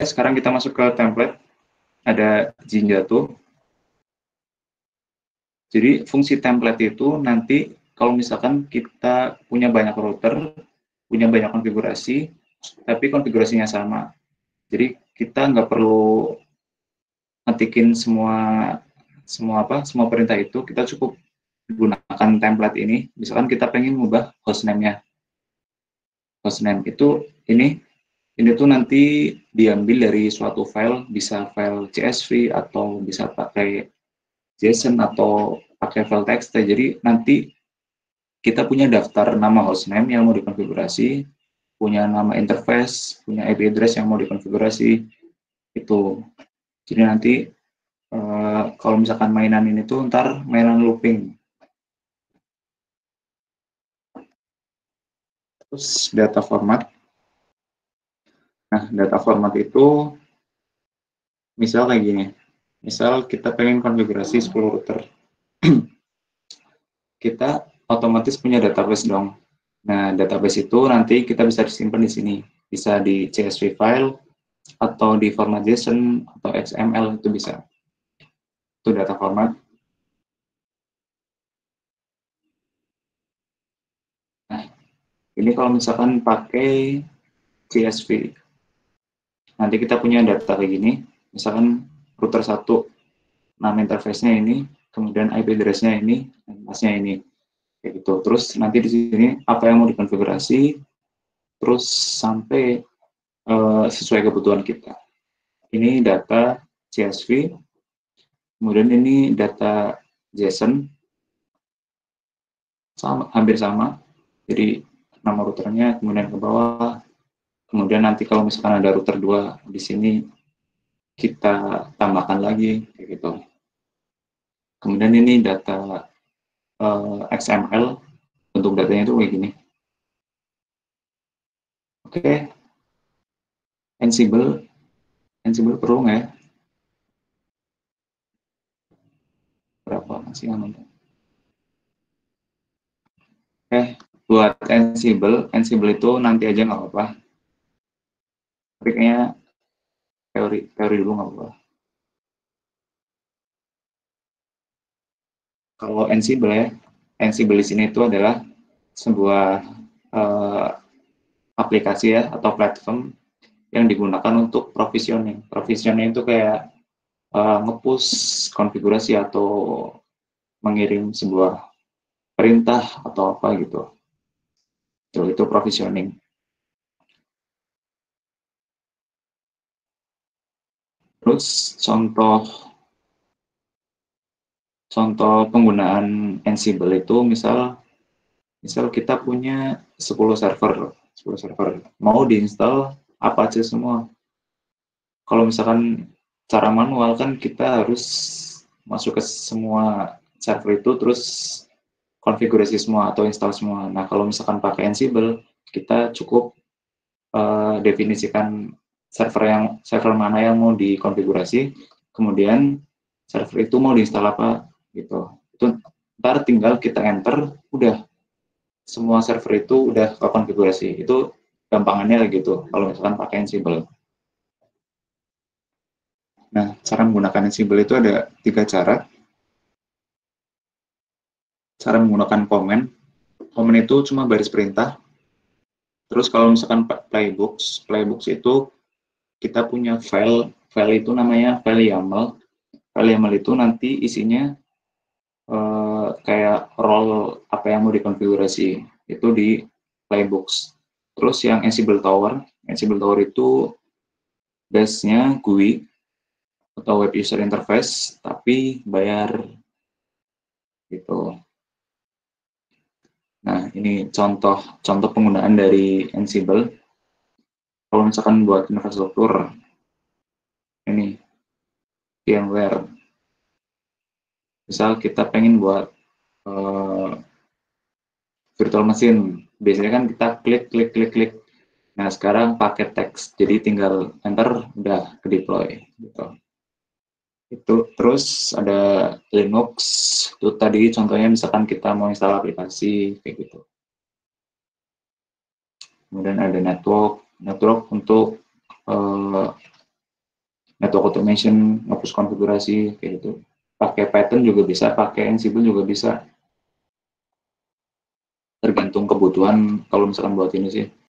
Sekarang kita masuk ke template, ada izin jatuh. Jadi fungsi template itu nanti kalau misalkan kita punya banyak router, punya banyak konfigurasi, tapi konfigurasinya sama. Jadi kita nggak perlu ngetikin semua perintah itu, kita cukup gunakan template ini. Misalkan kita pengen mengubah hostname-nya. Hostname itu ini tuh nanti diambil dari suatu file, bisa file CSV atau bisa pakai JSON atau pakai file text. Jadi nanti kita punya daftar nama hostname yang mau dikonfigurasi, punya nama interface, punya IP address yang mau dikonfigurasi, itu. Jadi nanti kalau misalkan mainan ini tuh ntar mainan looping. Terus data format. Nah, data format itu misal kayak gini. Misal kita pengen konfigurasi 10 router. Kita otomatis punya database dong. Nah, database itu nanti kita bisa disimpan di sini. Bisa di CSV file, atau di format JSON, atau XML, itu bisa. Itu data format. Nah, ini kalau misalkan pakai CSV. Nanti kita punya data kayak gini. Misalkan router 1, nama interface-nya ini, kemudian IP address-nya ini, masnya ini. Kayak gitu. Terus nanti di sini apa yang mau dikonfigurasi, terus sampai sesuai kebutuhan kita. Ini data CSV, kemudian ini data JSON, hampir sama. Jadi nama routernya kemudian ke bawah, kemudian nanti kalau misalkan ada router 2 di sini kita tambahkan lagi kayak gitu. Kemudian ini data XML, bentuk datanya itu kayak gini. Oke, Ansible perlu nggak ya? Berapa masih aman? Buat Ansible itu nanti aja nggak apa-apa. Tapi kayaknya teori dulu nggak apa-apa. Kalau Ansible di sini itu adalah sebuah aplikasi ya atau platform yang digunakan untuk provisioning. Provisioning itu kayak nge-push konfigurasi atau mengirim sebuah perintah atau apa gitu. Itu provisioning. Terus contoh penggunaan Ansible itu misal kita punya 10 server mau diinstal apa aja semua. Kalau misalkan cara manual kan kita harus masuk ke semua server itu terus konfigurasi semua atau install semua. Nah, kalau misalkan pakai Ansible, kita cukup definisikan server mana yang mau dikonfigurasi, kemudian server itu mau diinstal apa gitu. Itu ntar tinggal kita enter, udah semua server itu udah konfigurasi. Itu gampangannya gitu kalau misalkan pakai Ansible. Nah, cara menggunakan Ansible itu ada 3 cara. Cara menggunakan komen. Komen itu cuma baris perintah. Terus kalau misalkan playbooks itu kita punya file itu namanya file YAML. File YAML itu nanti isinya kayak role apa yang mau dikonfigurasi itu di playbooks. Terus yang Ansible Tower itu base-nya GUI atau Web User Interface, tapi bayar gitu. Nah, ini contoh penggunaan dari Ansible. Kalau misalkan buat infrastruktur, ini VMware. Misal kita pengen buat virtual machine, biasanya kan kita klik. Nah, sekarang pakai teks, jadi tinggal enter, udah ke deploy gitu. Itu terus ada Linux, itu tadi contohnya misalkan kita mau install aplikasi kayak gitu. Kemudian ada network untuk network automation, ngapus konfigurasi kayak gitu. Pakai Python juga bisa, pakai Ansible juga bisa. Tergantung kebutuhan kalau misalkan buat ini sih.